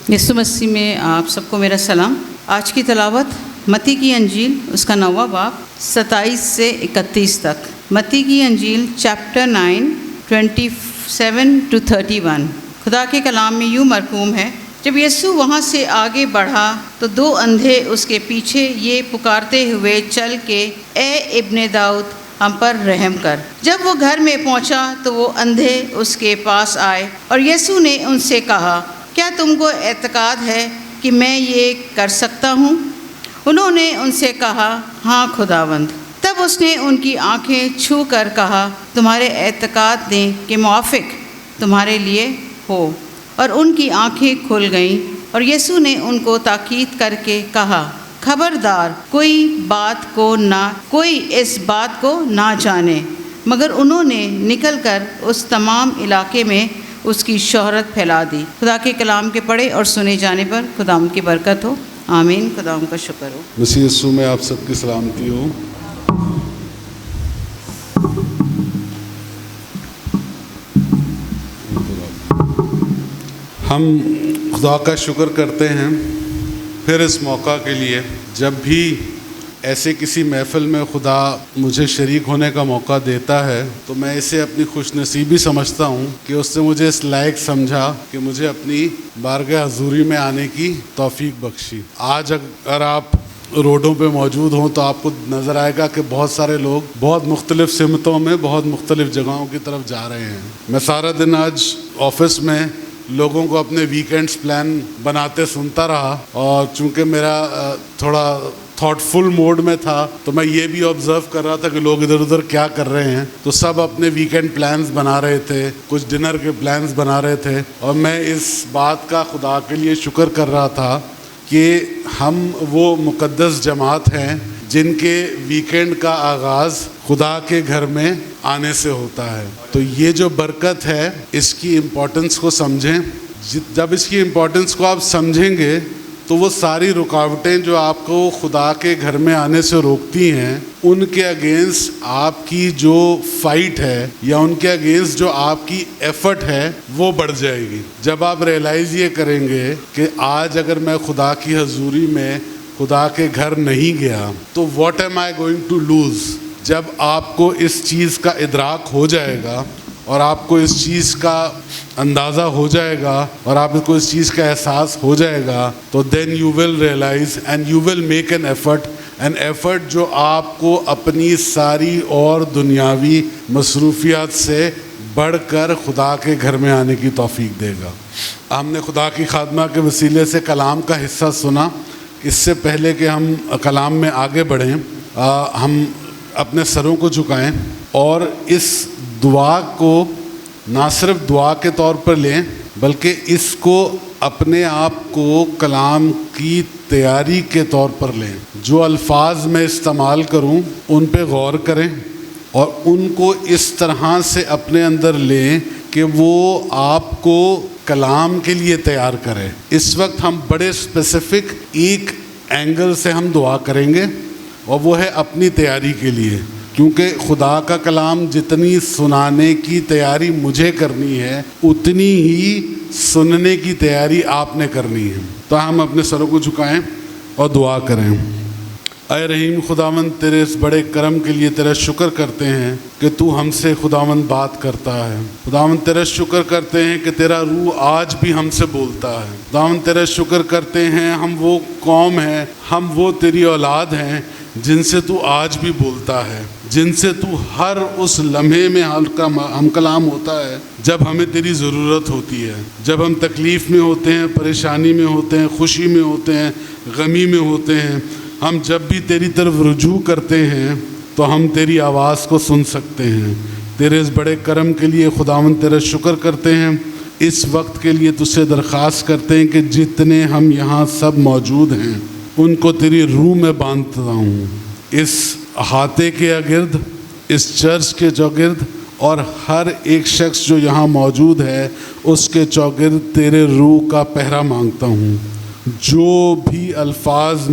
یسوع مسیح میں آپ سب کو میرا سلام۔ آج کی تلاوت متی کی انجیل اس کا 9واں باب 27 سے 31 تک۔ متی کی انجیل چیپٹر 9 27 to 31۔ خدا کے کلام میں یوں مرقوم ہے، جب یسوع وہاں سے آگے بڑھا تو 2 اندھے اس کے پیچھے یہ پکارتے ہوئے چل کے، اے ابن داؤد ہم پر رحم کر۔ جب وہ گھر میں پہنچا تو وہ اندھے اس کے پاس آئے اور یسوع نے ان سے کہا، کیا تم کو اعتقاد ہے کہ میں یہ کر سکتا ہوں؟ انہوں نے ان سے کہا، ہاں خداوند۔ تب اس نے ان کی آنکھیں چھو کر کہا، تمہارے اعتقاد نے کے موافق تمہارے لیے ہو، اور ان کی آنکھیں کھل گئیں۔ اور یسوع نے ان کو تاکید کر کے کہا، خبردار کوئی اس بات کو نہ جانے۔ مگر انہوں نے نکل کر اس تمام علاقے میں اس کی شہرت پھیلا دی۔ خدا کے کلام کے پڑھے اور سنے جانے پر خدا کی برکت ہو، آمین۔ خدا کا شکر ہو۔ مسیح یسوع میں آپ سب کی سلامتی ہو۔ ہم خدا کا شکر کرتے ہیں پھر اس موقع کے لیے، جب بھی ایسے کسی محفل میں خدا مجھے شریک ہونے کا موقع دیتا ہے تو میں اسے اپنی خوش نصیبی سمجھتا ہوں کہ اس نے مجھے اس لائق سمجھا کہ مجھے اپنی بارگاہ حضوری میں آنے کی توفیق بخشی۔ آج اگر آپ روڈوں پہ موجود ہوں تو آپ کو نظر آئے گا کہ بہت سارے لوگ بہت مختلف سمتوں میں بہت مختلف جگہوں کی طرف جا رہے ہیں۔ میں سارا دن آج آفس میں لوگوں کو اپنے ویکینڈز پلان بناتے سنتا رہا، اور چونکہ میرا تھوڑا تھاٹ فل موڈ میں تھا تو میں یہ بھی آبزرو کر رہا تھا کہ لوگ ادھر ادھر کیا کر رہے ہیں، تو سب اپنے ویکینڈ پلانز بنا رہے تھے، کچھ ڈنر کے پلانز بنا رہے تھے، اور میں اس بات کا خدا کے لیے شکر کر رہا تھا کہ ہم وہ مقدس جماعت ہیں جن کے ویکینڈ کا آغاز خدا کے گھر میں آنے سے ہوتا ہے۔ تو یہ جو برکت ہے اس کی امپورٹنس کو سمجھیں۔ جب اس کی امپورٹنس کو آپ سمجھیں گے تو وہ ساری رکاوٹیں جو آپ کو خدا کے گھر میں آنے سے روکتی ہیں، ان کے اگینسٹ آپ کی جو فائٹ ہے یا ان کے اگینسٹ جو آپ کی ایفرٹ ہے وہ بڑھ جائے گی۔ جب آپ ریئلائز یہ کریں گے کہ آج اگر میں خدا کی حضوری میں خدا کے گھر نہیں گیا تو what am I going to lose, جب آپ کو اس چیز کا ادراک ہو جائے گا اور آپ کو اس چیز کا اندازہ ہو جائے گا اور آپ کو اس چیز کا احساس ہو جائے گا تو then you will realise and you will make an effort جو آپ کو اپنی ساری اور دنیاوی مصروفیات سے بڑھ کر خدا کے گھر میں آنے کی توفیق دے گا۔ ہم نے خدا کی خادمہ کے وسیلے سے کلام کا حصہ سنا۔ اس سے پہلے کہ ہم کلام میں آگے بڑھیں، ہم اپنے سروں کو جھکائیں اور اس دعا کو نہ صرف دعا کے طور پر لیں بلکہ اس کو اپنے آپ کو کلام کی تیاری کے طور پر لیں۔ جو الفاظ میں استعمال کروں ان پہ غور کریں اور ان کو اس طرح سے اپنے اندر لیں کہ وہ آپ کو کلام کے لیے تیار کرے۔ اس وقت ہم بڑے اسپیسیفک ایک اینگل سے ہم دعا کریں گے اور وہ ہے اپنی تیاری کے لیے، کیونکہ خدا کا کلام جتنی سنانے کی تیاری مجھے کرنی ہے اتنی ہی سننے کی تیاری آپ نے کرنی ہے۔ تو ہم اپنے سروں کو جھکائیں اور دعا کریں۔ اے رحیم خداوند، تیرے اس بڑے کرم کے لیے تیرا شکر کرتے ہیں کہ تو ہم سے خداوند بات کرتا ہے۔ خداوند تیرا شکر کرتے ہیں کہ تیرا روح آج بھی ہم سے بولتا ہے۔ خداوند تیرا شکر کرتے ہیں ہم وہ قوم ہیں، ہم وہ تیری اولاد ہیں جن سے تو آج بھی بولتا ہے، جن سے تو ہر اس لمحے میں ہم کلام ہوتا ہے جب ہمیں تیری ضرورت ہوتی ہے، جب ہم تکلیف میں ہوتے ہیں، پریشانی میں ہوتے ہیں، خوشی میں ہوتے ہیں، غمی میں ہوتے ہیں۔ ہم جب بھی تیری طرف رجوع کرتے ہیں تو ہم تیری آواز کو سن سکتے ہیں۔ تیرے اس بڑے کرم کے لیے خداوند تیرا شکر کرتے ہیں۔ اس وقت کے لیے تجھ سے درخواست کرتے ہیں کہ جتنے ہم یہاں سب موجود ہیں ان کو تیری روح میں باندھتا ہوں، اس احاطے کے اگرد، اس چرچ کے چوگرد، اور ہر ایک شخص جو یہاں موجود ہے اس کے چوگرد تیرے روح کا پہرا مانگتا ہوں۔ جو بھی الفاظ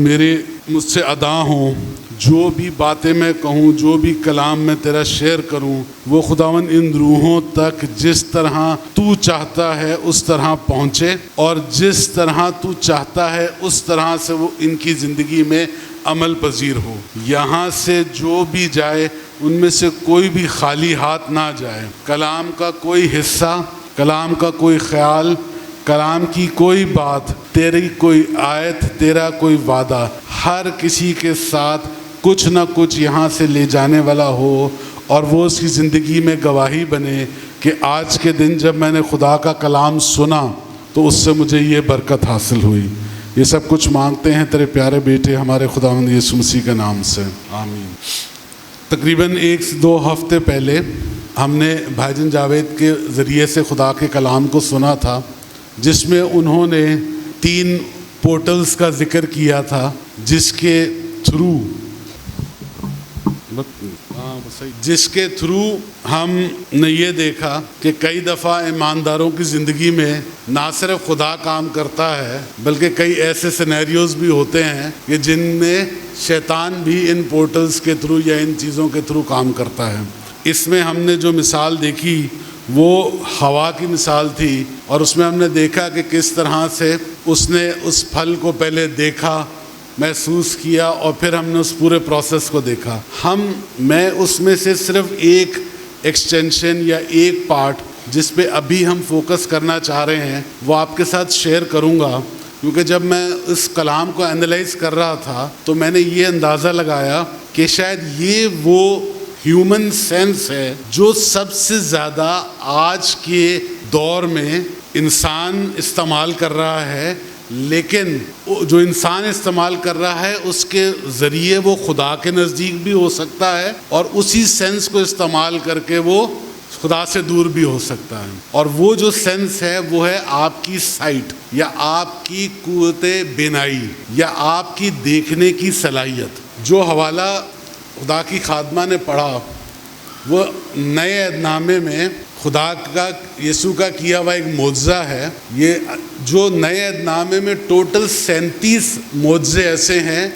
مجھ سے ادا ہوں جو بھی باتیں میں کہوں، جو بھی کلام میں تیرا شیئر کروں، وہ خداوند ان روحوں تک جس طرح تو چاہتا ہے اس طرح پہنچے، اور جس طرح تو چاہتا ہے اس طرح سے وہ ان کی زندگی میں عمل پذیر ہو۔ یہاں سے جو بھی جائے ان میں سے کوئی بھی خالی ہاتھ نہ جائے۔ کلام کا کوئی حصہ، کلام کا کوئی خیال، کلام کی کوئی بات، تیری کوئی آیت، تیرا کوئی وعدہ، ہر کسی کے ساتھ کچھ نہ کچھ یہاں سے لے جانے والا ہو، اور وہ اس کی زندگی میں گواہی بنے کہ آج کے دن جب میں نے خدا کا کلام سنا تو اس سے مجھے یہ برکت حاصل ہوئی۔ یہ سب کچھ مانگتے ہیں تیرے پیارے بیٹے ہمارے خداوند یسوع مسیح کے نام سے، آمین۔ تقریباً 1 سے 2 ہفتے پہلے ہم نے بھائی جان جاوید کے ذریعے سے خدا کے کلام کو سنا تھا، جس میں انہوں نے 3 پورٹلز کا ذکر کیا تھا، جس کے تھرو ہم نے یہ دیکھا کہ کئی دفعہ ایمانداروں کی زندگی میں نہ صرف خدا کام کرتا ہے بلکہ کئی ایسے سینیریوز بھی ہوتے ہیں کہ جن میں شیطان بھی ان پورٹلز کے تھرو یا ان چیزوں کے تھرو کام کرتا ہے۔ اس میں ہم نے جو مثال دیکھی وہ ہوا کی مثال تھی، اور اس میں ہم نے دیکھا کہ کس طرح سے اس نے اس پھل کو پہلے دیکھا، محسوس کیا، اور پھر ہم نے اس پورے پروسیس کو دیکھا۔ میں اس میں سے صرف ایک ایکسٹینشن یا ایک پارٹ جس پہ ابھی ہم فوکس کرنا چاہ رہے ہیں وہ آپ کے ساتھ شیئر کروں گا، کیونکہ جب میں اس کلام کو اینالائز کر رہا تھا تو میں نے یہ اندازہ لگایا کہ شاید یہ وہ ہیومن سینس ہے جو سب سے زیادہ آج کے دور میں انسان استعمال کر رہا ہے، لیکن جو انسان استعمال کر رہا ہے اس کے ذریعے وہ خدا کے نزدیک بھی ہو سکتا ہے، اور اسی سینس کو استعمال کر کے وہ خدا سے دور بھی ہو سکتا ہے۔ اور وہ جو سینس ہے وہ ہے آپ کی سائٹ، یا آپ کی قوت بینائی، یا آپ کی دیکھنے کی صلاحیت۔ جو حوالہ خدا کی خادمہ نے پڑھا وہ نئے عہد نامے میں خدا کا یسوع کا کیا ہوا ایک معجزہ ہے۔ یہ جو نئے عہد نامے میں ٹوٹل 37 معجزے ایسے ہیں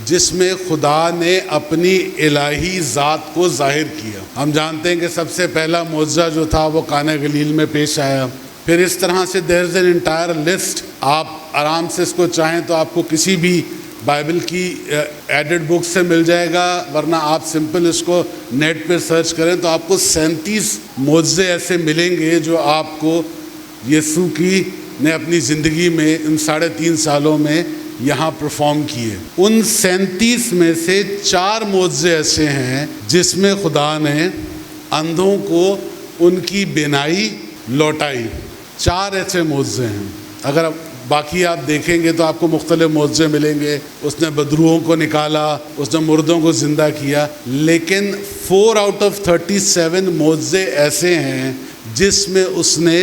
جس میں خدا نے اپنی الہی ذات کو ظاہر کیا۔ ہم جانتے ہیں کہ سب سے پہلا معجزہ جو تھا وہ قانا گلیل میں پیش آیا۔ پھر اس طرح سے دیر از این انٹائر لسٹ، آپ آرام سے اس کو چاہیں تو آپ کو کسی بھی بائبل کی ایڈڈ بک سے مل جائے گا، ورنہ آپ سمپل اس کو نیٹ پہ سرچ کریں تو آپ کو 37 معجزے ایسے ملیں گے جو آپ کو یسوع کی نے اپنی زندگی میں ان 3.5 سالوں میں یہاں پرفارم کیے۔ ان 37 میں سے 4 معجزے ایسے ہیں جس میں خدا نے اندھوں کو ان کی بینائی لوٹائی۔ 4 ایسے معجزے ہیں۔ اگر باقی آپ دیکھیں گے تو آپ کو مختلف معجزے ملیں گے۔ اس نے بدروحوں کو نکالا، اس نے مردوں کو زندہ کیا، لیکن 4 آؤٹ آف 37 معجزے ایسے ہیں جس میں اس نے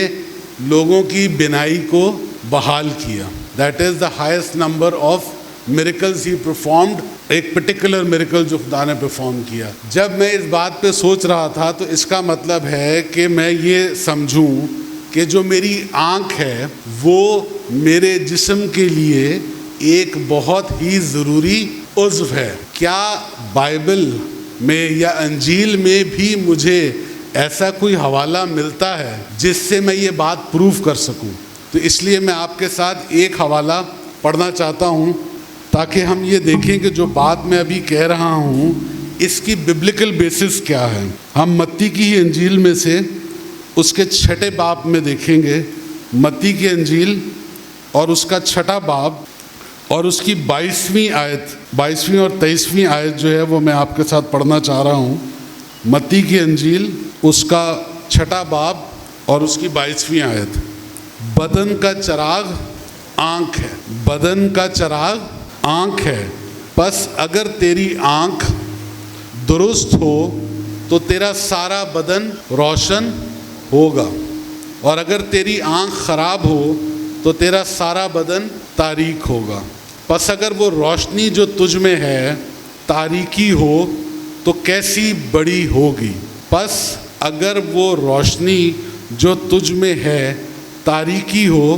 لوگوں کی بینائی کو بحال کیا۔ That is the highest number of miracles he performed، ایک پرٹیکولر میریکل جو خدا نے پرفارم کیا۔ جب میں اس بات پہ سوچ رہا تھا تو اس کا مطلب ہے کہ میں یہ سمجھوں کہ جو میری آنکھ ہے وہ میرے جسم کے لیے ایک بہت ہی ضروری عضو ہے۔ کیا بائبل میں یا انجیل میں بھی مجھے ایسا کوئی حوالہ ملتا ہے جس سے میں یہ بات پروف کر سکوں؟ تو اس لیے میں آپ کے ساتھ ایک حوالہ پڑھنا چاہتا ہوں تاکہ ہم یہ دیکھیں کہ جو بات میں ابھی کہہ رہا ہوں اس کی ببلیکل بیسس کیا ہے۔ ہم متی کی ہی انجیل میں سے اس کے 6 باب میں دیکھیں گے، متی کی انجیل اور اس کا 6 باب اور اس کی 22ویں آیت، 22ویں اور 23ویں آیت جو ہے وہ میں آپ کے ساتھ پڑھنا چاہ رہا ہوں۔ متی کی انجیل اس کا 6 باب اور اس کی 22ویں آیت۔ بدن کا چراغ آنکھ ہے، بدن کا چراغ آنکھ ہے، پس اگر تیری آنکھ درست ہو تو تیرا سارا بدن روشن ہوگا، اور اگر تیری آنکھ خراب ہو تو تیرا سارا بدن تاریک ہوگا۔ پس اگر وہ روشنی جو تجھ میں ہے تاریکی ہو تو کیسی بڑی ہوگی، پس اگر وہ روشنی جو تجھ میں ہے تاریکی ہو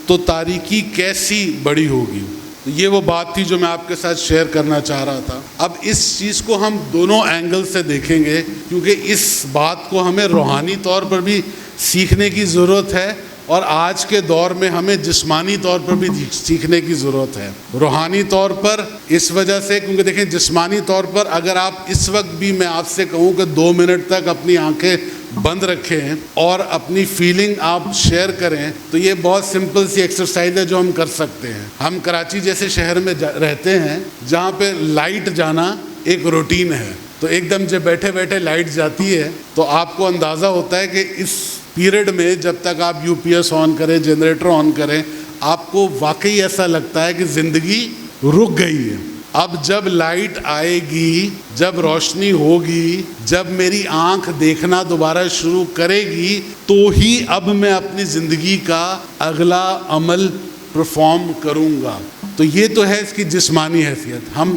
تو تاریکی کیسی بڑی ہوگی۔ تو یہ وہ بات تھی جو میں آپ کے ساتھ شیئر کرنا چاہ رہا تھا. اب اس چیز کو ہم دونوں اینگل سے دیکھیں گے کیونکہ اس بات کو ہمیں روحانی طور پر بھی سیکھنے کی ضرورت ہے اور آج کے دور میں ہمیں جسمانی طور پر بھی سیکھنے کی ضرورت ہے. روحانی طور پر اس وجہ سے کیونکہ دیکھیں جسمانی طور پر اگر آپ اس وقت بھی میں آپ سے کہوں کہ 2 منٹ تک اپنی آنکھیں بند رکھیں اور اپنی فیلنگ آپ شیئر کریں تو یہ بہت سمپل سی ایکسرسائز ہے جو ہم کر سکتے ہیں. ہم کراچی جیسے شہر میں رہتے ہیں جہاں پہ لائٹ جانا ایک روٹین ہے, تو ایک دم جب بیٹھے بیٹھے لائٹ جاتی ہے تو آپ کو اندازہ ہوتا ہے کہ اس پیریڈ میں جب تک آپ یو پی ایس آن کریں, جنریٹر آن کریں, آپ کو واقعی ایسا لگتا ہے کہ زندگی رک گئی ہے. اب جب لائٹ آئے گی, جب روشنی ہوگی, جب میری آنکھ دیکھنا دوبارہ شروع کرے گی تو ہی اب میں اپنی زندگی کا اگلا عمل پرفارم کروں گا. تو یہ تو ہے اس کی جسمانی حیثیت. ہم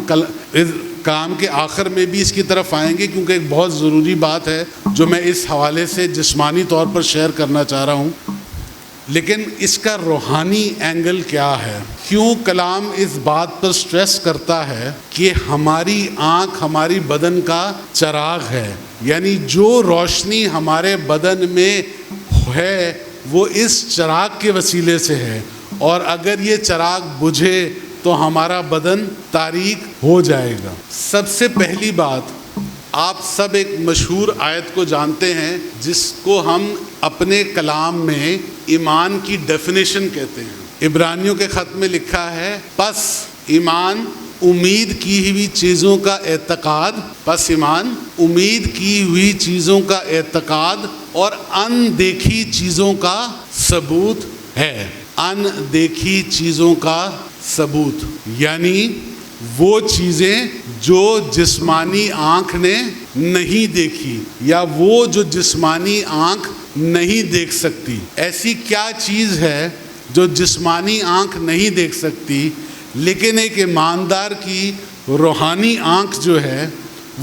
کام کے آخر میں بھی اس کی طرف آئیں گے کیونکہ ایک بہت ضروری بات ہے جو میں اس حوالے سے جسمانی طور پر شیئر کرنا چاہ رہا ہوں. لیکن اس کا روحانی اینگل کیا ہے؟ کیوں کلام اس بات پر سٹریس کرتا ہے کہ ہماری آنکھ ہماری بدن کا چراغ ہے, یعنی جو روشنی ہمارے بدن میں ہے وہ اس چراغ کے وسیلے سے ہے, اور اگر یہ چراغ بجھے تو ہمارا بدن تاریک ہو جائے گا. سب سے پہلی بات, آپ سب ایک مشہور آیت کو جانتے ہیں جس کو ہم اپنے کلام میں ایمان کی ڈیفینیشن کہتے ہیں. عبرانیوں کے خط میں لکھا ہے پس ایمان امید کی ہوئی چیزوں کا اعتقاد, پس ایمان امید کی ہوئی چیزوں کا اعتقاد اور اندیکھی چیزوں کا ثبوت ہے. اندیکھی چیزوں کا ثبوت یعنی وہ چیزیں جو جسمانی آنکھ نے نہیں دیکھی یا وہ جو جسمانی آنکھ نہیں دیکھ سکتی. ایسی کیا چیز ہے جو جسمانی آنکھ نہیں دیکھ سکتی لیکن ایک ایماندار کی روحانی آنکھ جو ہے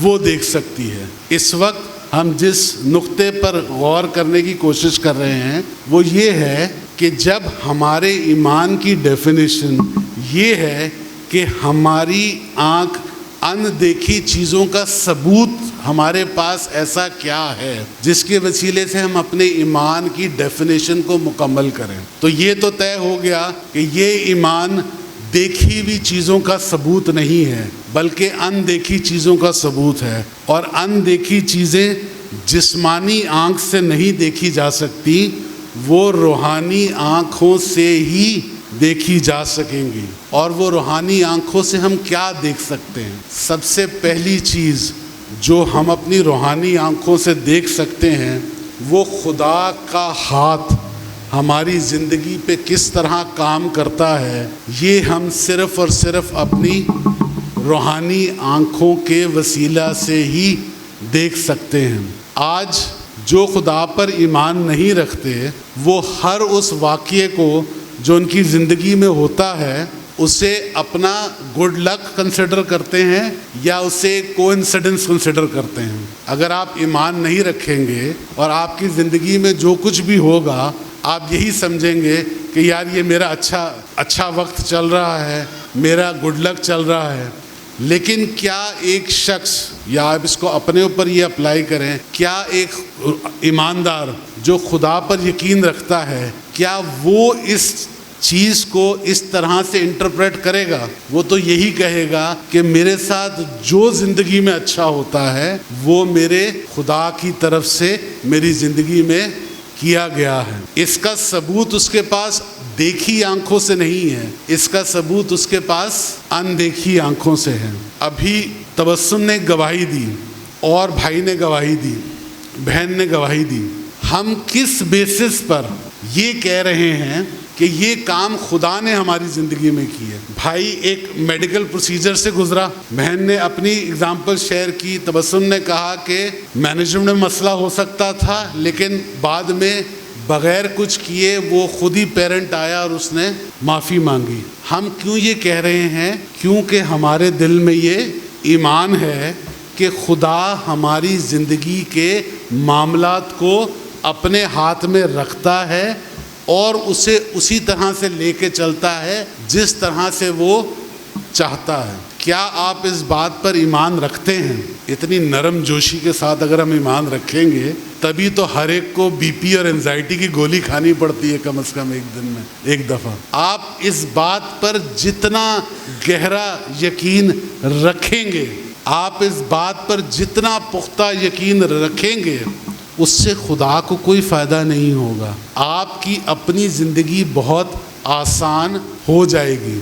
وہ دیکھ سکتی ہے؟ اس وقت ہم جس نقطے پر غور کرنے کی کوشش کر رہے ہیں وہ یہ ہے کہ جب ہمارے ایمان کی ڈیفینیشن یہ ہے کہ ہماری آنکھ اندیکھی چیزوں کا ثبوت ہمارے پاس ایسا کیا ہے جس کے وسیلے سے ہم اپنے ایمان کی ڈیفینیشن کو مکمل کریں. تو یہ تو طے ہو گیا کہ یہ ایمان دیکھی ہوئی چیزوں کا ثبوت نہیں ہے بلکہ اندیکھی چیزوں کا ثبوت ہے, اور اندیکھی چیزیں جسمانی آنکھ سے نہیں دیکھی جا سکتی, وہ روحانی آنکھوں سے ہی دیکھی جا سکیں گی. اور وہ روحانی آنکھوں سے ہم کیا دیکھ سکتے ہیں؟ سب سے پہلی چیز جو ہم اپنی روحانی آنکھوں سے دیکھ سکتے ہیں وہ خدا کا ہاتھ ہماری زندگی پہ کس طرح کام کرتا ہے. یہ ہم صرف اور صرف اپنی روحانی آنکھوں کے وسیلہ سے ہی دیکھ سکتے ہیں. آج جو خدا پر ایمان نہیں رکھتے وہ ہر اس واقعے کو جو ان کی زندگی میں ہوتا ہے اسے اپنا گڈ لک کنسیڈر کرتے ہیں یا اسے کوئنسیڈنس کنسیڈر کرتے ہیں. اگر آپ ایمان نہیں رکھیں گے اور آپ کی زندگی میں جو کچھ بھی ہوگا آپ یہی سمجھیں گے کہ یار یہ میرا اچھا وقت چل رہا ہے, میرا گڈ لک چل رہا ہے. لیکن کیا ایک شخص, یا آپ اس کو اپنے اوپر یہ اپلائی کریں, کیا ایک ایماندار جو خدا پر یقین رکھتا ہے کیا وہ اس چیز کو اس طرح سے انٹرپریٹ کرے گا؟ وہ تو یہی کہے گا کہ میرے ساتھ جو زندگی میں اچھا ہوتا ہے وہ میرے خدا کی طرف سے میری زندگی میں کیا گیا ہے. اس کا ثبوت اس کے پاس دیکھی آنکھوں سے نہیں ہے, اس کا ثبوت اس کے پاس اندیکھی آنکھوں سے ہے. ابھی تبسم نے گواہی دی اور بھائی نے گواہی دی, بہن نے گواہی دی. ہم کس بیسس پر یہ کہہ رہے ہیں کہ یہ کام خدا نے ہماری زندگی میں کی ہے؟ بھائی ایک میڈیکل پروسیجر سے گزرا, بہن نے اپنی اگزامپل شیئر کی, تبسم نے کہا کہ مینجمنٹ میں مسئلہ ہو سکتا تھا لیکن بعد میں بغیر کچھ کیے وہ خود ہی پیرنٹ آیا اور اس نے معافی مانگی. ہم کیوں یہ کہہ رہے ہیں؟ کیونکہ ہمارے دل میں یہ ایمان ہے کہ خدا ہماری زندگی کے معاملات کو اپنے ہاتھ میں رکھتا ہے اور اسے اسی طرح سے لے کے چلتا ہے جس طرح سے وہ چاہتا ہے۔ کیا آپ اس بات پر ایمان رکھتے ہیں؟ اتنی نرم جوشی کے ساتھ اگر ہم ایمان رکھیں گے تبھی تو ہر ایک کو بی پی اور انزائٹی کی گولی کھانی پڑتی ہے کم از کم ایک دن میں ایک دفعہ۔ آپ اس بات پر جتنا گہرا یقین رکھیں گے، آپ اس بات پر جتنا پختہ یقین رکھیں گے، اس سے خدا کو کوئی فائدہ نہیں ہوگا۔ آپ کی اپنی زندگی بہت آسان ہو جائے گی۔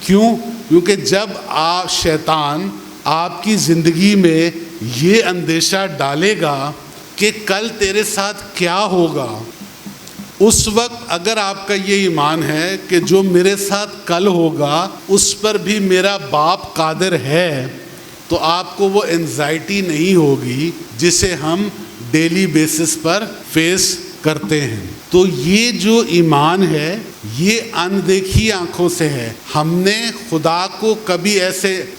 کیوں؟ کیونکہ جب شیطان آپ کی زندگی میں یہ اندیشہ ڈالے گا کہ کل تیرے ساتھ کیا ہوگا، اس وقت اگر آپ کا یہ ایمان ہے کہ جو میرے ساتھ کل ہوگا اس پر بھی میرا باپ قادر ہے، تو آپ کو وہ انزائٹی نہیں ہوگی جسے ہم ڈیلی بیسس پر فیس کرتے ہیں۔ تو یہ جو ایمان ہے یہ اندیکھی آنکھوں سے ہے۔ ہم نے خدا کو کبھی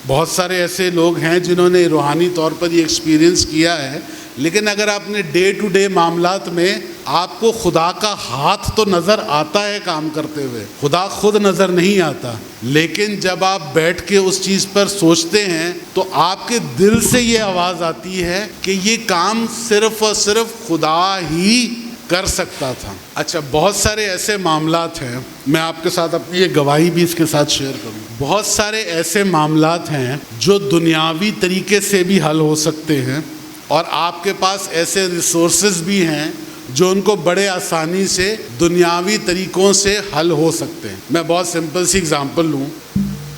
بہت سارے ایسے لوگ ہیں جنہوں نے روحانی طور پر یہ ایکسپیرینس کیا ہے، لیکن اگر آپ نے ڈے ٹو ڈے معاملات میں آپ کو خدا کا ہاتھ تو نظر آتا ہے کام کرتے ہوئے، خدا خود نظر نہیں آتا، لیکن جب آپ بیٹھ کے اس چیز پر سوچتے ہیں تو آپ کے دل سے یہ آواز آتی ہے کہ یہ کام صرف اور صرف خدا ہی کر سکتا تھا۔ اچھا، بہت سارے ایسے معاملات ہیں، میں آپ کے ساتھ اپنی یہ گواہی بھی اس کے ساتھ شیئر کروں، بہت سارے ایسے معاملات ہیں جو دنیاوی طریقے سے بھی حل ہو سکتے ہیں، اور آپ کے پاس ایسے ریسورسز بھی ہیں جو ان کو بڑے آسانی سے دنیاوی طریقوں سے حل ہو سکتے ہیں۔ میں بہت سمپل سی اگزامپل لوں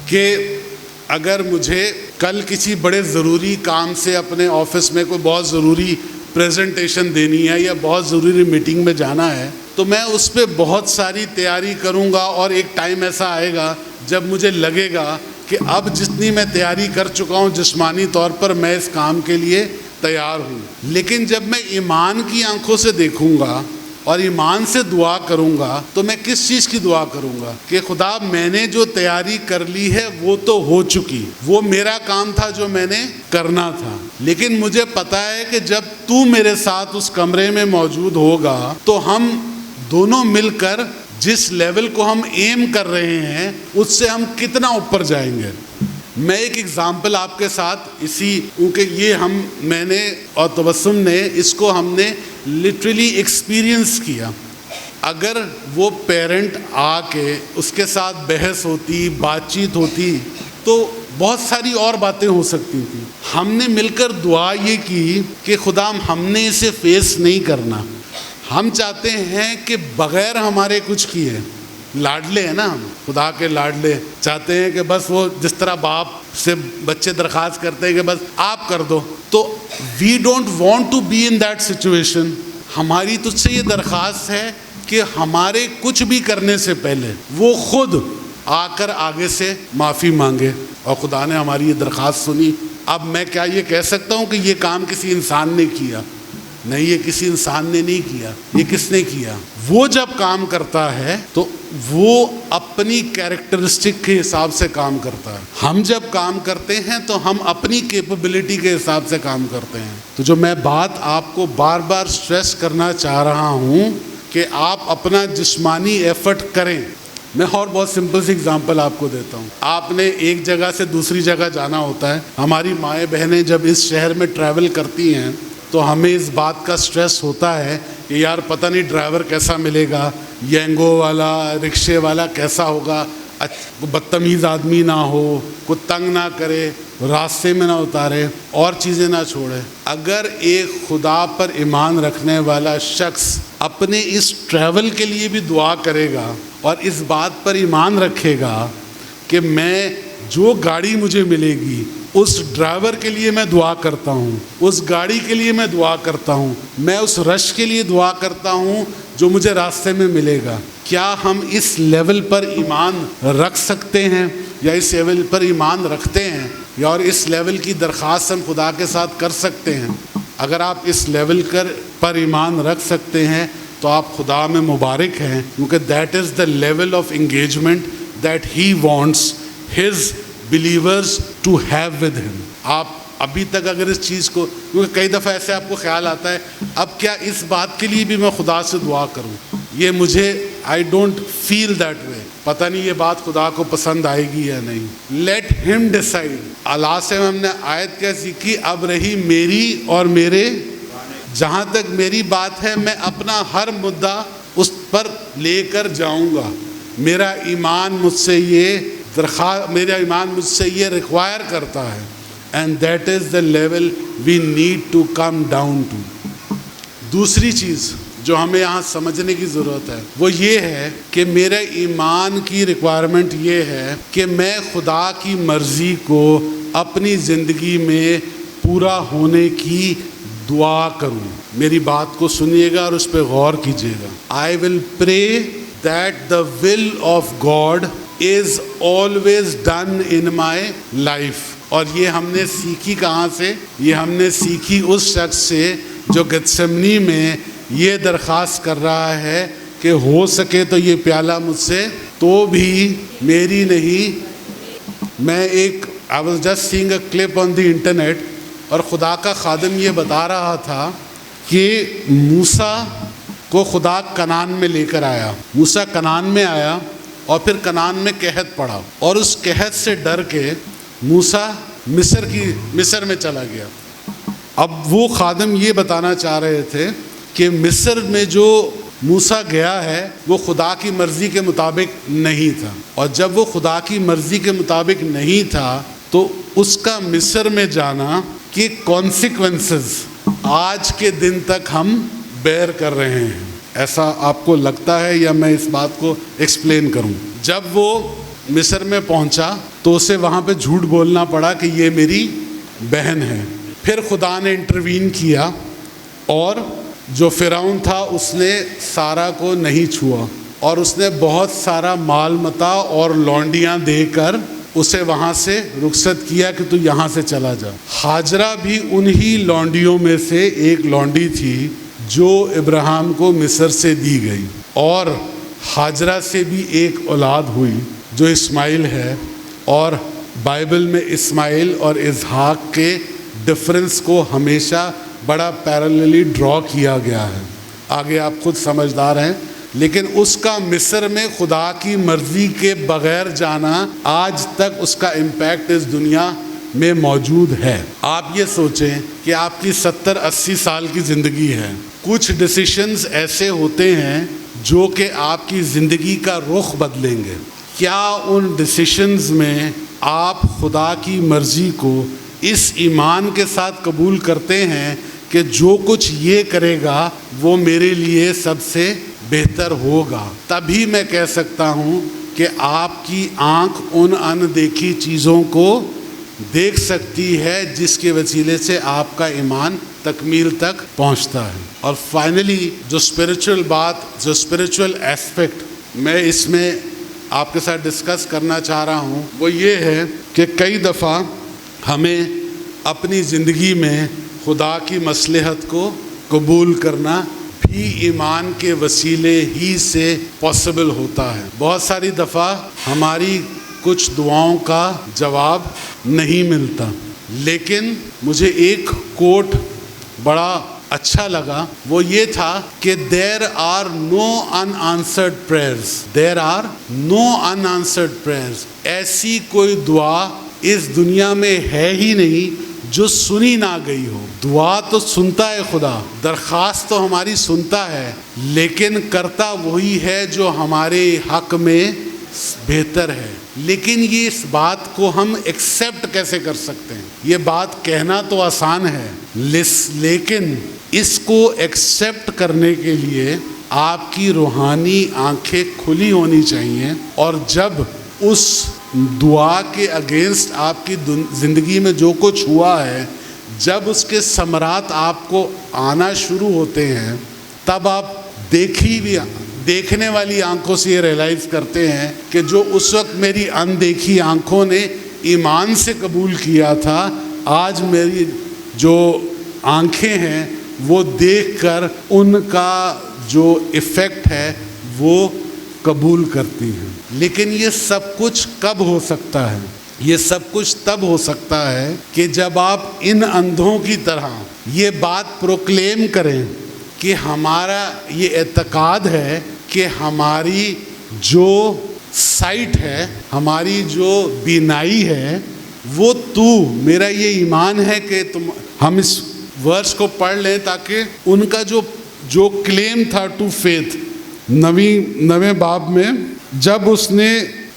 کہ اگر مجھے کل کسی بڑے ضروری کام سے اپنے آفس میں کوئی بہت ضروری پریزنٹیشن دینی ہے یا بہت ضروری میٹنگ میں جانا ہے، تو میں اس پہ بہت ساری تیاری کروں گا، اور ایک ٹائم ایسا آئے گا جب مجھے لگے گا کہ اب جتنی میں تیاری کر چکا ہوں جسمانی طور پر میں اس کام کے لیے تیار ہوں۔ لیکن جب میں ایمان کی آنکھوں سے دیکھوں گا اور ایمان سے دعا کروں گا تو میں کس چیز کی دعا کروں گا کہ خدا میں نے جو تیاری کر لی ہے وہ تو ہو چکی، وہ میرا کام تھا جو میں نے کرنا تھا، لیکن مجھے پتا ہے کہ جب تو میرے ساتھ اس کمرے میں موجود ہوگا تو ہم دونوں مل کر جس لیول کو ہم ایم کر رہے ہیں اس سے ہم کتنا اوپر جائیں گے۔ میں ایک ایگزامپل آپ کے ساتھ کیونکہ یہ میں نے اور تبسم نے اس کو ہم نے لٹرلی ایکسپیرینس کیا۔ اگر وہ پیرنٹ آ کے اس کے ساتھ بحث ہوتی، بات چیت ہوتی، تو بہت ساری اور باتیں ہو سکتی تھیں۔ ہم نے مل کر دعا یہ کی کہ خدا ہم نے اسے فیس نہیں کرنا، ہم چاہتے ہیں کہ بغیر ہمارے کچھ کیے، لاڈلے ہیں نا ہم، خدا کے لاڈلے، چاہتے ہیں کہ بس وہ جس طرح باپ سے بچے درخواست کرتے ہیں کہ بس آپ کر دو، تو we don't want to be in that situation. ہماری تجھ سے یہ درخواست ہے کہ ہمارے کچھ بھی کرنے سے پہلے وہ خود آ کر آگے سے معافی مانگے، اور خدا نے ہماری یہ درخواست سنی۔ اب میں کیا یہ کہہ سکتا ہوں کہ یہ کام کسی انسان نے کیا؟ نہیں، یہ کسی انسان نے نہیں کیا۔ یہ کس نے کیا؟ وہ جب کام کرتا ہے تو وہ اپنی کیریکٹرسٹک کے حساب سے کام کرتا ہے، ہم جب کام کرتے ہیں تو ہم اپنی کیپبلٹی کے حساب سے کام کرتے ہیں۔ تو جو میں بات آپ کو بار بار سٹریس کرنا چاہ رہا ہوں کہ آپ اپنا جسمانی ایفرٹ کریں۔ میں اور بہت سمپل سی اگزامپل آپ کو دیتا ہوں۔ آپ نے ایک جگہ سے دوسری جگہ جانا ہوتا ہے۔ ہماری مائیں بہنیں جب اس شہر میں ٹریول کرتی ہیں تو ہمیں اس بات کا سٹریس ہوتا ہے کہ یار پتہ نہیں ڈرائیور کیسا ملے گا، ینگو والا، رکشے والا کیسا ہوگا، بدتمیز آدمی نہ ہو، کوئی تنگ نہ کرے، راستے میں نہ اتارے اور چیزیں نہ چھوڑے۔ اگر ایک خدا پر ایمان رکھنے والا شخص اپنے اس ٹریول کے لیے بھی دعا کرے گا اور اس بات پر ایمان رکھے گا کہ میں جو گاڑی مجھے ملے گی اس ڈرائیور کے لیے میں دعا کرتا ہوں، اس گاڑی کے لیے میں دعا کرتا ہوں، میں اس رش کے لیے دعا کرتا ہوں جو مجھے راستے میں ملے گا، کیا ہم اس لیول پر ایمان رکھ سکتے ہیں یا اس لیول پر ایمان رکھتے ہیں یا اور اس لیول کی درخواست ہم خدا کے ساتھ کر سکتے ہیں؟ اگر آپ اس لیول پر ایمان رکھ سکتے ہیں تو آپ خدا میں مبارک ہیں، کیونکہ that is the level of engagement that he wants his believers to have with him۔ آپ ابھی تک اگر اس چیز کو، کیونکہ کئی دفعہ ایسے آپ کو خیال آتا ہے اب کیا اس بات کے لیے بھی میں خدا سے دعا کروں، یہ مجھے I don't feel that way. پتہ نہیں یہ بات خدا کو پسند آئے گی یا نہیں. Let him decide. اللہ سے ہم نے آیت کیا سیکھی؟ اب رہی میری اور میرے، جہاں تک میری بات ہے میں اپنا ہر مدعا اس پر لے کر جاؤں گا. میرا ایمان مجھ سے یہ ریکوائر کرتا ہے. And that is the level we need to come down to. دوسری چیز جو ہمیں یہاں سمجھنے کی ضرورت ہے وہ یہ ہے کہ میرے ایمان کی ریکوائرمنٹ یہ ہے کہ میں خدا کی مرضی کو اپنی زندگی میں پورا ہونے کی دعا کروں. میری بات کو سنیے گا اور اس پہ غور کیجیے گا. I will pray that the will of God is always done in my life. اور یہ ہم نے سیکھی کہاں سے؟ یہ ہم نے سیکھی اس شخص سے جو گتسمنی میں یہ درخواست کر رہا ہے کہ ہو سکے تو یہ پیالہ مجھ سے تو بھی میری نہیں. میں I was just seeing a clip on the internet اور خدا کا خادم یہ بتا رہا تھا کہ موسیٰ کو خدا کنعان میں لے کر آیا. موسیٰ کنعان میں آیا اور پھر کنعان میں قحط پڑا اور اس قحط سے ڈر کے موسیٰ مصر میں چلا گیا. اب وہ خادم یہ بتانا چاہ رہے تھے کہ مصر میں جو موسیٰ گیا ہے وہ خدا کی مرضی کے مطابق نہیں تھا، اور جب وہ خدا کی مرضی کے مطابق نہیں تھا تو اس کا مصر میں جانا کے کانسیکوینسز آج کے دن تک ہم بیئر کر رہے ہیں. ایسا آپ کو لگتا ہے یا میں اس بات کو ایکسپلین کروں؟ جب وہ مصر میں پہنچا تو اسے وہاں پہ جھوٹ بولنا پڑا کہ یہ میری بہن ہے. پھر خدا نے انٹروین کیا اور جو فرعون تھا اس نے سارا کو نہیں چھوا اور اس نے بہت سارا مال متاع اور لونڈیاں دے کر اسے وہاں سے رخصت کیا کہ تو یہاں سے چلا جا. ہاجرہ بھی انہی لونڈیوں میں سے ایک لونڈی تھی جو ابراہیم کو مصر سے دی گئی، اور ہاجرہ سے بھی ایک اولاد ہوئی جو اسماعیل ہے. اور بائبل میں اسماعیل اور اسحاق کے ڈفرنس کو ہمیشہ بڑا پیرللی ڈرا کیا گیا ہے. آگے آپ خود سمجھدار ہیں. لیکن اس کا مصر میں خدا کی مرضی کے بغیر جانا آج تک اس کا امپیکٹ اس دنیا میں موجود ہے. آپ یہ سوچیں کہ آپ کی 70-80 سال کی زندگی ہے. کچھ ڈیسیشنز ایسے ہوتے ہیں جو کہ آپ کی زندگی کا رخ بدلیں گے. کیا ان ڈیسیشنز میں آپ خدا کی مرضی کو اس ایمان کے ساتھ قبول کرتے ہیں کہ جو کچھ یہ کرے گا وہ میرے لیے سب سے بہتر ہوگا؟ تبھی میں کہہ سکتا ہوں کہ آپ کی آنکھ ان اندیکھی چیزوں کو دیکھ سکتی ہے جس کے وسیلے سے آپ کا ایمان تکمیل تک پہنچتا ہے. اور فائنلی جو اسپریچول بات، جو اسپریچول ایسپیکٹ میں اس میں آپ کے ساتھ ڈسکس کرنا چاہ رہا ہوں وہ یہ ہے کہ کئی دفعہ ہمیں اپنی زندگی میں خدا کی مصلحت کو قبول کرنا بھی ایمان کے وسیلے ہی سے پاسبل ہوتا ہے. بہت ساری دفعہ ہماری کچھ دعاؤں کا جواب نہیں ملتا، لیکن مجھے ایک کوٹ بڑا اچھا لگا. وہ یہ تھا کہ there are no unanswered prayers. There are no unanswered prayers. ایسی کوئی دعا اس دنیا میں ہے ہی نہیں جو سنی نہ گئی ہو. دعا تو سنتا ہے خدا، درخواست تو ہماری سنتا ہے، لیکن کرتا وہی ہے جو ہمارے حق میں بہتر ہے. لیکن یہ اس بات کو ہم ایکسیپٹ کیسے کر سکتے ہیں؟ یہ بات کہنا تو آسان ہے، لیکن اس کو ایکسیپٹ کرنے کے لیے آپ کی روحانی آنکھیں کھلی ہونی چاہیے. اور جب اس دعا کے اگینسٹ آپ کی زندگی میں جو کچھ ہوا ہے، جب اس کے ثمرات آپ کو آنا شروع ہوتے ہیں، تب آپ دیکھنے والی آنکھوں سے یہ ریئلائز کرتے ہیں کہ جو اس وقت میری اندیکھی آنکھوں نے ایمان سے قبول کیا تھا، آج میری جو آنکھیں ہیں وہ دیکھ کر ان کا جو ایفیکٹ ہے وہ قبول کرتی ہیں. لیکن یہ سب کچھ کب ہو سکتا ہے؟ یہ سب کچھ تب ہو سکتا ہے کہ جب آپ ان اندھوں کی طرح یہ بات پروکلیم کریں کہ ہمارا یہ اعتقاد ہے کہ ہماری جو سائٹ ہے, ہماری جو بینائی ہے, وہ تو, میرا یہ ایمان ہے کہ ہم اس ورس کو پڑھ لیں تاکہ ان کا جو کلیم تھا ٹو فیتھ, نویں باب میں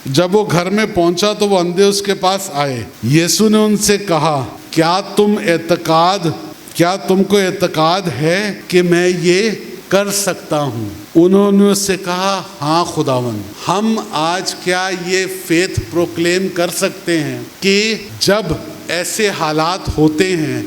جب وہ گھر میں پہنچا تو وہ اندھے اس کے پاس آئے. یسوع نے ان سے کہا, کیا تم کو اعتقاد ہے کہ میں یہ کر سکتا ہوں؟ انہوں نے اس سے کہا, ہاں خداوند. ہم آج کیا یہ فیتھ پروکلیم کر سکتے ہیں کہ جب ایسے حالات ہوتے ہیں,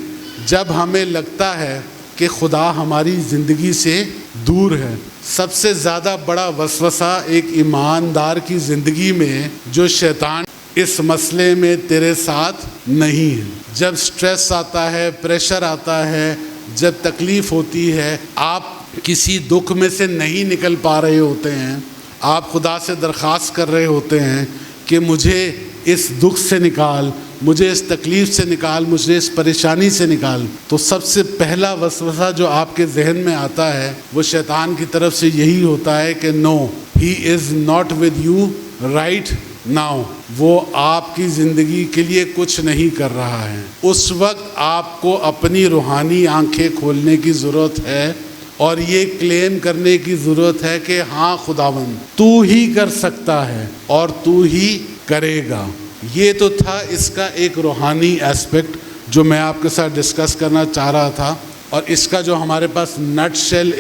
جب ہمیں لگتا ہے کہ خدا ہماری زندگی سے دور ہے, سب سے زیادہ بڑا وسوسہ ایک ایماندار کی زندگی میں جو شیطان اس مسئلے میں تیرے ساتھ نہیں ہے. جب سٹریس آتا ہے, پریشر آتا ہے, جب تکلیف ہوتی ہے, آپ کسی دکھ میں سے نہیں نکل پا رہے ہوتے ہیں, آپ خدا سے درخواست کر رہے ہوتے ہیں کہ مجھے اس دکھ سے نکال, مجھے اس تکلیف سے نکال, مجھے اس پریشانی سے نکال, تو سب سے پہلا وسوسہ جو آپ کے ذہن میں آتا ہے وہ شیطان کی طرف سے یہی ہوتا ہے کہ no, he is not with you right now, وہ آپ کی زندگی کے لیے کچھ نہیں کر رہا ہے. اس وقت آپ کو اپنی روحانی آنکھیں کھولنے کی ضرورت ہے اور یہ کلیم کرنے کی ضرورت ہے کہ ہاں خداوند تو ہی کر سکتا ہے اور تو ہی کرے گا. یہ تو تھا اس کا ایک روحانی ایسپیکٹ جو میں آپ کے ساتھ ڈسکس کرنا چاہ رہا تھا. اور اس کا جو ہمارے پاس نٹ شیل,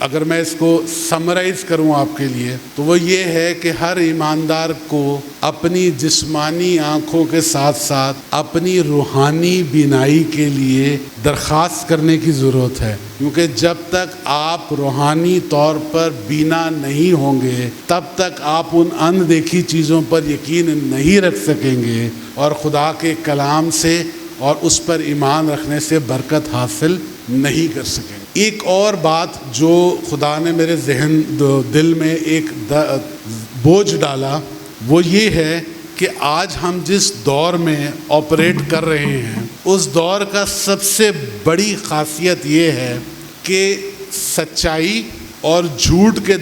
اگر میں اس کو سمرائز کروں آپ کے لیے, تو وہ یہ ہے کہ ہر ایماندار کو اپنی جسمانی آنکھوں کے ساتھ ساتھ اپنی روحانی بینائی کے لیے درخواست کرنے کی ضرورت ہے. کیونکہ جب تک آپ روحانی طور پر بینا نہیں ہوں گے, تب تک آپ ان اندیکھی چیزوں پر یقین نہیں رکھ سکیں گے اور خدا کے کلام سے اور اس پر ایمان رکھنے سے برکت حاصل نہیں کر سکیں. ایک اور بات جو خدا نے میرے دل میں ایک بوجھ ڈالا, وہ یہ ہے کہ آج ہم جس دور میں آپریٹ کر رہے ہیں, اس دور کا سب سے بڑی خاصیت یہ ہے کہ سچائی اور جھوٹ کے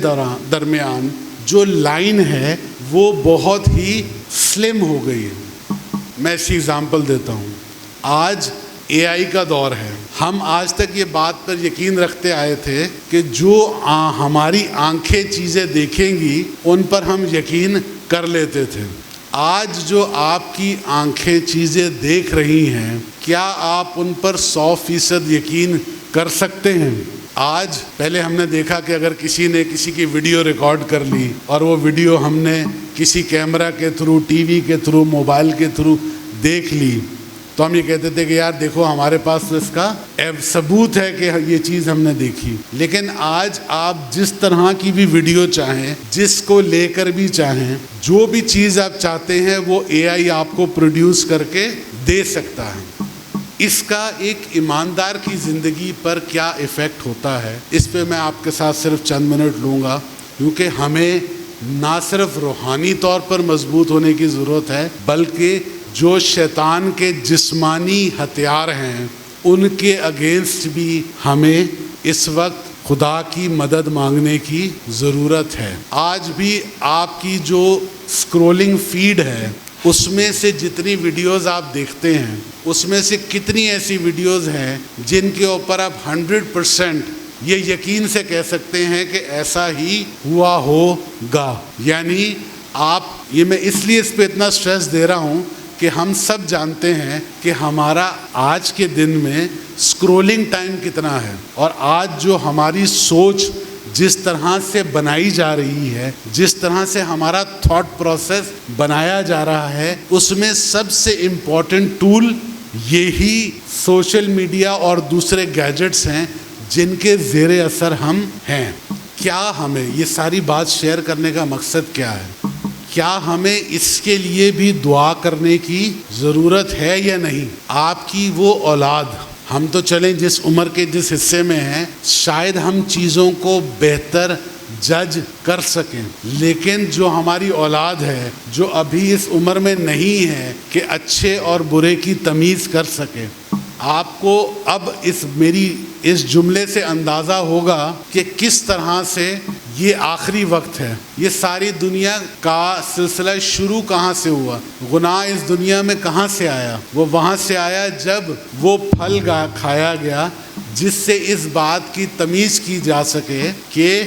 درمیان جو لائن ہے وہ بہت ہی سلم ہو گئی ہے. میں اسی ایگزامپل دیتا ہوں. آج اے آئی کا دور ہے. ہم آج تک یہ بات پر یقین رکھتے آئے تھے کہ جو ہماری آنکھیں چیزیں دیکھیں گی ان پر ہم یقین کر لیتے تھے. آج جو آپ کی آنکھیں چیزیں دیکھ رہی ہیں, کیا آپ ان پر 100% یقین کر سکتے ہیں؟ آج پہلے ہم نے دیکھا کہ اگر کسی نے کسی کی ویڈیو ریکارڈ کر لی اور وہ ویڈیو ہم نے کسی کیمرہ کے تھرو, ٹی وی کے تھرو, موبائل کے تھرو دیکھ لی, تو ہم یہ کہتے تھے کہ یار دیکھو ہمارے پاس تو اس کا ثبوت ہے کہ یہ چیز ہم نے دیکھی. لیکن آج آپ جس طرح کی بھی ویڈیو چاہیں, جس کو لے کر بھی چاہیں, جو بھی چیز آپ چاہتے ہیں وہ اے آئی آپ کو پروڈیوس کر کے دے سکتا ہے. اس کا ایک ایماندار کی زندگی پر کیا ایفیکٹ ہوتا ہے, اس پہ میں آپ کے ساتھ صرف چند منٹ لوں گا, کیونکہ ہمیں نہ صرف روحانی طور پر مضبوط ہونے کی ضرورت ہے, بلکہ جو شیطان کے جسمانی ہتھیار ہیں ان کے اگینسٹ بھی ہمیں اس وقت خدا کی مدد مانگنے کی ضرورت ہے. آج بھی آپ کی جو اسکرولنگ فیڈ ہے اس میں سے جتنی ویڈیوز آپ دیکھتے ہیں, اس میں سے کتنی ایسی ویڈیوز ہیں جن کے اوپر آپ 100% یہ یقین سے کہہ سکتے ہیں کہ ایسا ہی ہوا ہوگا. یعنی آپ, یہ میں اس لیے اس پہ اتنا سٹریس دے رہا ہوں کہ ہم سب جانتے ہیں کہ ہمارا آج کے دن میں اسکرولنگ ٹائم کتنا ہے, اور آج جو ہماری سوچ جس طرح سے بنائی جا رہی ہے, جس طرح سے ہمارا تھاٹ پروسیس بنایا جا رہا ہے, اس میں سب سے امپورٹنٹ ٹول یہی سوشل میڈیا اور دوسرے گیجٹس ہیں جن کے زیر اثر ہم ہیں. کیا ہمیں یہ ساری بات شیئر کرنے کا مقصد کیا ہے؟ کیا ہمیں اس کے لیے بھی دعا کرنے کی ضرورت ہے یا نہیں؟ آپ کی وہ اولاد, ہم تو چلیں جس عمر کے جس حصے میں ہیں, شاید ہم چیزوں کو بہتر جج کر سکیں, لیکن جو ہماری اولاد ہے جو ابھی اس عمر میں نہیں ہے کہ اچھے اور برے کی تمیز کر سکے, آپ کو اب میری اس جملے سے اندازہ ہوگا کہ کس طرح سے یہ آخری وقت ہے. یہ ساری دنیا کا سلسلہ شروع کہاں سے ہوا؟ گناہ اس دنیا میں کہاں سے آیا؟ وہ وہاں سے آیا جب وہ پھل کھایا گیا جس سے اس بات کی تمیز کی جا سکے کہ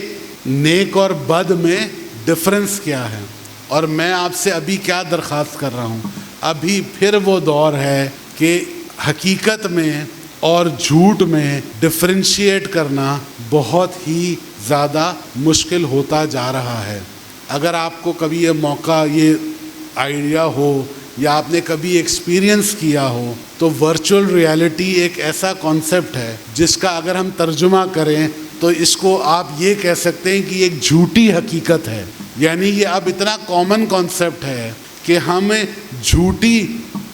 نیک اور بد میں ڈفرنس کیا ہے. اور میں آپ سے ابھی کیا درخواست کر رہا ہوں، ابھی پھر وہ دور ہے کہ حقیقت میں اور جھوٹ میں ڈفرینشیٹ کرنا بہت ہی زیادہ مشکل ہوتا جا رہا ہے. اگر آپ کو کبھی یہ موقع، یہ آئیڈیا ہو یا آپ نے کبھی ایکسپیرینس کیا ہو تو ورچوئل ریالٹی ایک ایسا کانسیپٹ ہے جس کا اگر ہم ترجمہ کریں تو اس کو آپ یہ کہہ سکتے ہیں کہ ایک جھوٹی حقیقت ہے. یعنی یہ اب اتنا کامن کانسیپٹ ہے کہ ہمیں جھوٹی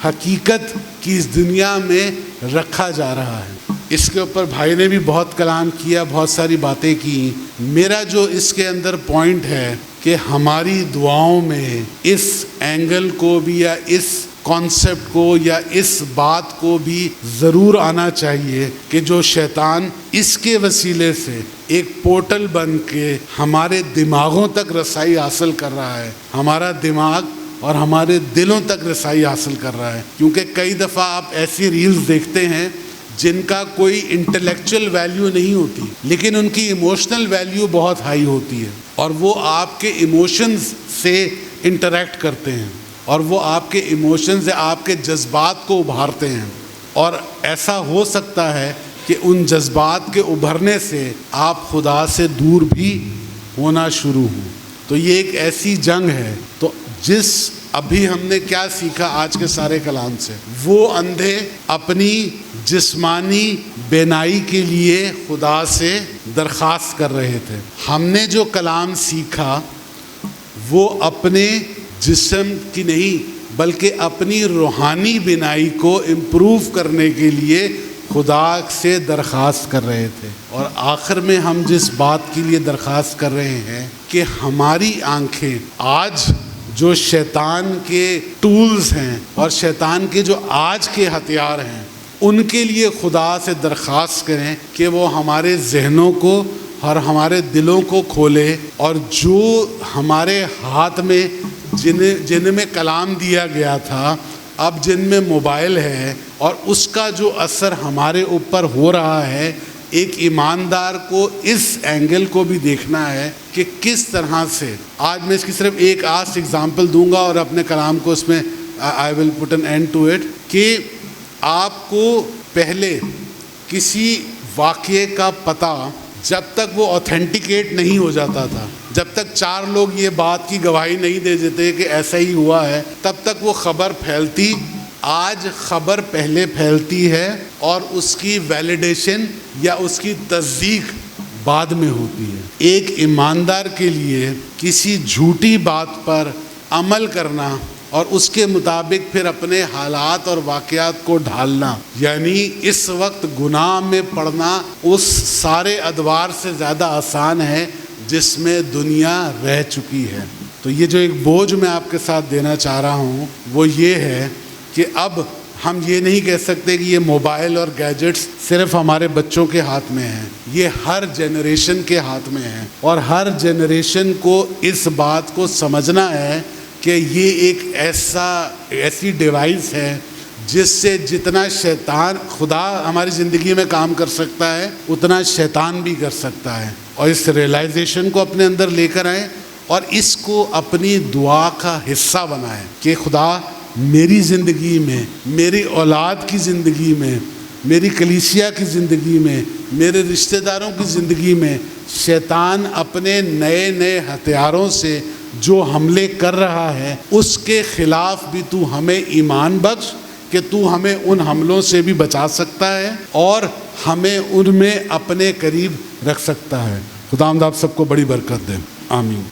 حقیقت کی اس دنیا میں رکھا جا رہا ہے. اس کے اوپر بھائی نے بھی بہت کلام کیا، بہت ساری باتیں کی. میرا جو اس کے اندر پوائنٹ ہے کہ ہماری دعاؤں میں اس اینگل کو بھی یا اس کانسیپٹ کو یا اس بات کو بھی ضرور آنا چاہیے کہ جو شیطان اس کے وسیلے سے ایک پورٹل بن کے ہمارے دماغوں تک رسائی حاصل کر رہا ہے، ہمارا دماغ اور ہمارے دلوں تک رسائی حاصل کر رہا ہے. کیونکہ کئی دفعہ آپ ایسی ریلز دیکھتے ہیں جن کا کوئی انٹلیکچوئل ویلیو نہیں ہوتی لیکن ان کی ایموشنل ویلیو بہت ہائی ہوتی ہے، اور وہ آپ کے ایموشنز سے انٹریکٹ کرتے ہیں اور وہ آپ کے ایموشنز سے آپ کے جذبات کو ابھارتے ہیں. اور ایسا ہو سکتا ہے کہ ان جذبات کے ابھرنے سے آپ خدا سے دور بھی ہونا شروع ہوں. تو یہ ایک ایسی جنگ ہے. تو ابھی ہم نے کیا سیکھا آج کے سارے کلام سے؟ وہ اندھے اپنی جسمانی بینائی کے لیے خدا سے درخواست کر رہے تھے. ہم نے جو کلام سیکھا وہ اپنے جسم کی نہیں بلکہ اپنی روحانی بینائی کو امپروو کرنے کے لیے خدا سے درخواست کر رہے تھے. اور آخر میں ہم جس بات کے لیے درخواست کر رہے ہیں کہ ہماری آنکھیں آج جو شیطان کے ٹولز ہیں اور شیطان کے جو آج کے ہتھیار ہیں ان کے لیے خدا سے درخواست کریں کہ وہ ہمارے ذہنوں کو اور ہمارے دلوں کو کھولے، اور جو ہمارے ہاتھ میں جن میں کلام دیا گیا تھا اب جن میں موبائل ہے اور اس کا جو اثر ہمارے اوپر ہو رہا ہے، ایک ایماندار کو اس اینگل کو بھی دیکھنا ہے کہ کس طرح سے. آج میں اس کی صرف ایک آسٹ ایگزامپل دوں گا اور اپنے کلام کو اس میں آئی ول پٹ این اینڈ ٹو اٹ، کہ آپ کو پہلے کسی واقعے کا پتہ جب تک وہ اوتھینٹیکیٹ نہیں ہو جاتا تھا، جب تک 4 لوگ یہ بات کی گواہی نہیں دے دیتے کہ ایسا ہی ہوا ہے، تب تک وہ خبر پھیلتی. آج خبر پہلے پھیلتی ہے اور اس کی ویلیڈیشن یا اس کی تصدیق بعد میں ہوتی ہے. ایک ایماندار کے لیے کسی جھوٹی بات پر عمل کرنا اور اس کے مطابق پھر اپنے حالات اور واقعات کو ڈھالنا، یعنی اس وقت گناہ میں پڑنا اس سارے ادوار سے زیادہ آسان ہے جس میں دنیا رہ چکی ہے. تو یہ جو ایک بوجھ میں آپ کے ساتھ دینا چاہ رہا ہوں وہ یہ ہے کہ اب ہم یہ نہیں کہہ سکتے کہ یہ موبائل اور گیجٹس صرف ہمارے بچوں کے ہاتھ میں ہیں، یہ ہر جنریشن کے ہاتھ میں ہیں، اور ہر جنریشن کو اس بات کو سمجھنا ہے کہ یہ ایک ایسی ڈیوائس ہے جس سے جتنا شیطان خدا ہماری زندگی میں کام کر سکتا ہے اتنا شیطان بھی کر سکتا ہے. اور اس ریئلائزیشن کو اپنے اندر لے کر آئیں اور اس کو اپنی دعا کا حصہ بنائیں کہ خدا میری زندگی میں، میری اولاد کی زندگی میں، میری کلیسیا کی زندگی میں، میرے رشتہ داروں کی زندگی میں شیطان اپنے نئے نئے ہتھیاروں سے جو حملے کر رہا ہے اس کے خلاف بھی تو ہمیں ایمان بخش کہ تو ہمیں ان حملوں سے بھی بچا سکتا ہے اور ہمیں ان میں اپنے قریب رکھ سکتا ہے. خداوند آپ سب کو بڑی برکت دے. آمین.